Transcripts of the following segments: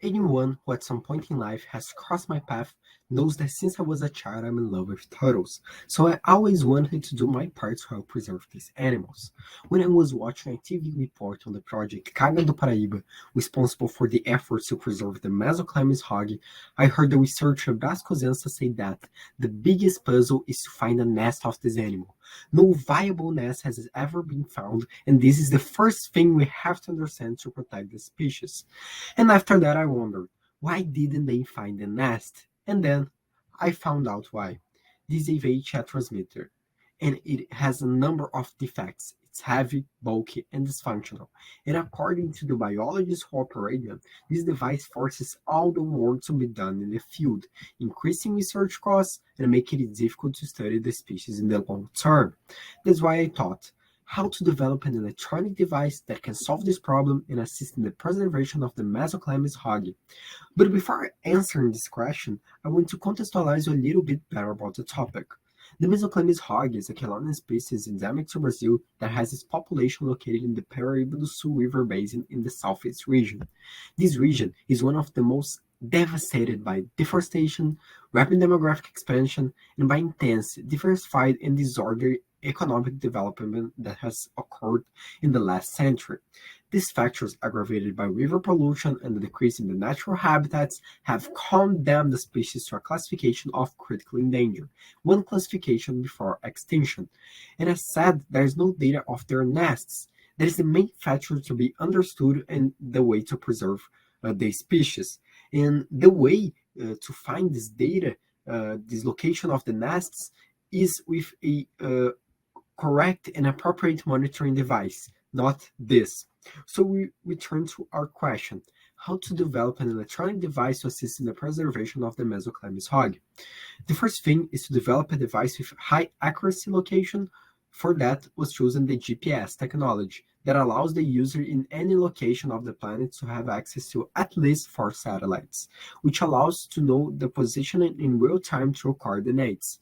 Anyone who at some point in life has crossed my path knows that since I was a child, I'm in love with turtles. So I always wanted to do my part to help preserve these animals. When I was watching a TV report on the project Caga do Paraíba, responsible for the efforts to preserve the Mesoclimus hogei, I heard the researcher Blas Cosenza say that the biggest puzzle is to find a nest of this animal. No viable nest has ever been found, and this is the first thing we have to understand to protect the species. And after that, I wondered, why didn't they find the nest? And then I found out why. This is a chat transmitter, and it has a number of defects. It's heavy, bulky, and dysfunctional. And according to the biologists who operate them, this device forces all the work to be done in the field, increasing research costs and making it difficult to study the species in the long term. That's why I thought, how to develop an electronic device that can solve this problem and assist in the preservation of the Mesoclimus hogei. But before answering this question, I want to contextualize you a little bit better about the topic. The Mesoclimus hogei is a chelonian species endemic to Brazil that has its population located in the Paraíba do Sul River Basin in the southeast region. This region is one of the most devastated by deforestation, rapid demographic expansion, and by intense, diversified, and disorderly economic development that has occurred in the last century. These factors, aggravated by river pollution and the decrease in the natural habitats, have condemned the species to a classification of critically endangered, one classification before extinction. And as said, there is no data of their nests. That is the main factor to be understood and the way to preserve the species. And the way to find this data, this location of the nests, is with a correct and appropriate monitoring device, not this. So we return to our question, how to develop an electronic device to assist in the preservation of the Mesoclimus hogei. The first thing is to develop a device with high accuracy location. For that was chosen the GPS technology that allows the user in any location of the planet to have access to at least 4 satellites, which allows to know the position in real time through coordinates.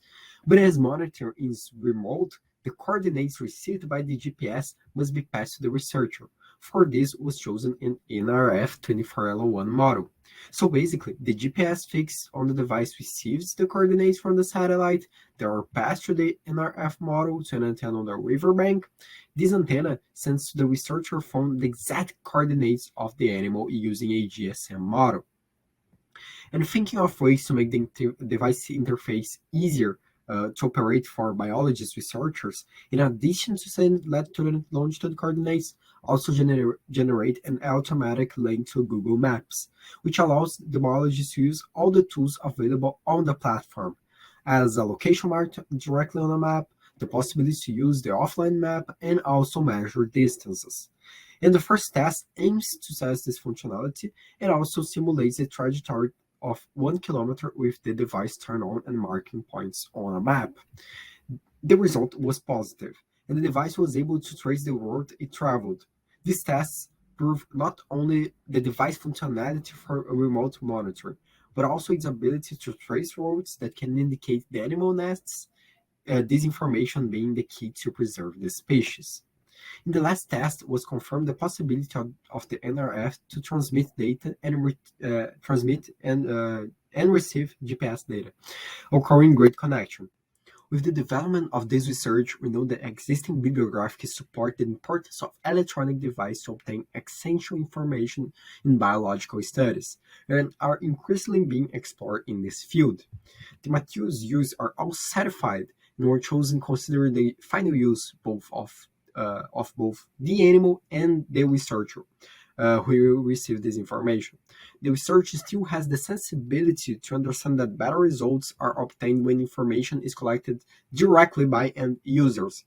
But as monitoring is remote, the coordinates received by the GPS must be passed to the researcher. For this was chosen an NRF 24L1 model. So basically, the GPS fixed on the device receives the coordinates from the satellite. They are passed to the NRF model to an antenna on the riverbank. This antenna sends to the researcher phone the exact coordinates of the animal using a GSM model. And thinking of ways to make the device interface easier to operate for biologists researchers, in addition to send latitude and longitude coordinates, also generate an automatic link to Google Maps, which allows the biologists to use all the tools available on the platform, as a location marked directly on a map, the possibility to use the offline map, and also measure distances. And the first test aims to test this functionality and also simulates a trajectory of 1 kilometer with the device turned on and marking points on a map. The result was positive, and the device was able to trace the route it traveled. These tests prove not only the device functionality for remote monitoring, but also its ability to trace routes that can indicate the animal nests, this information being the key to preserve the species. In the last test was confirmed the possibility of the NRF to transmit data and and receive GPS data, occurring great connection. With the development of this research, we know that existing bibliographies support the importance of electronic devices to obtain essential information in biological studies, and are increasingly being explored in this field. The materials used are all certified and were chosen considering the final use of both the animal and the researcher who will receive this information. The research still has the sensibility to understand that better results are obtained when information is collected directly by end users.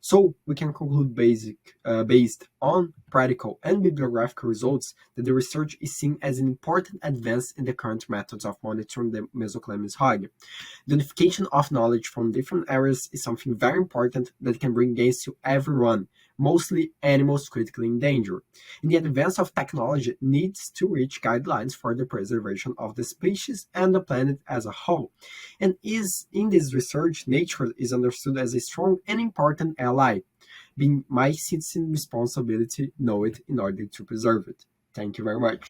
So we can conclude based on practical and bibliographical results that the research is seen as an important advance in the current methods of monitoring the Mesoclimus hogei. The unification of knowledge from different areas is something very important that can bring gains to everyone, mostly animals critically endangered. And the advance of technology needs to reach guidelines for the preservation of the species and the planet as a whole. And is in this research, nature is understood as a strong and important ally, being my citizen responsibility know it in order to preserve it. Thank you very much.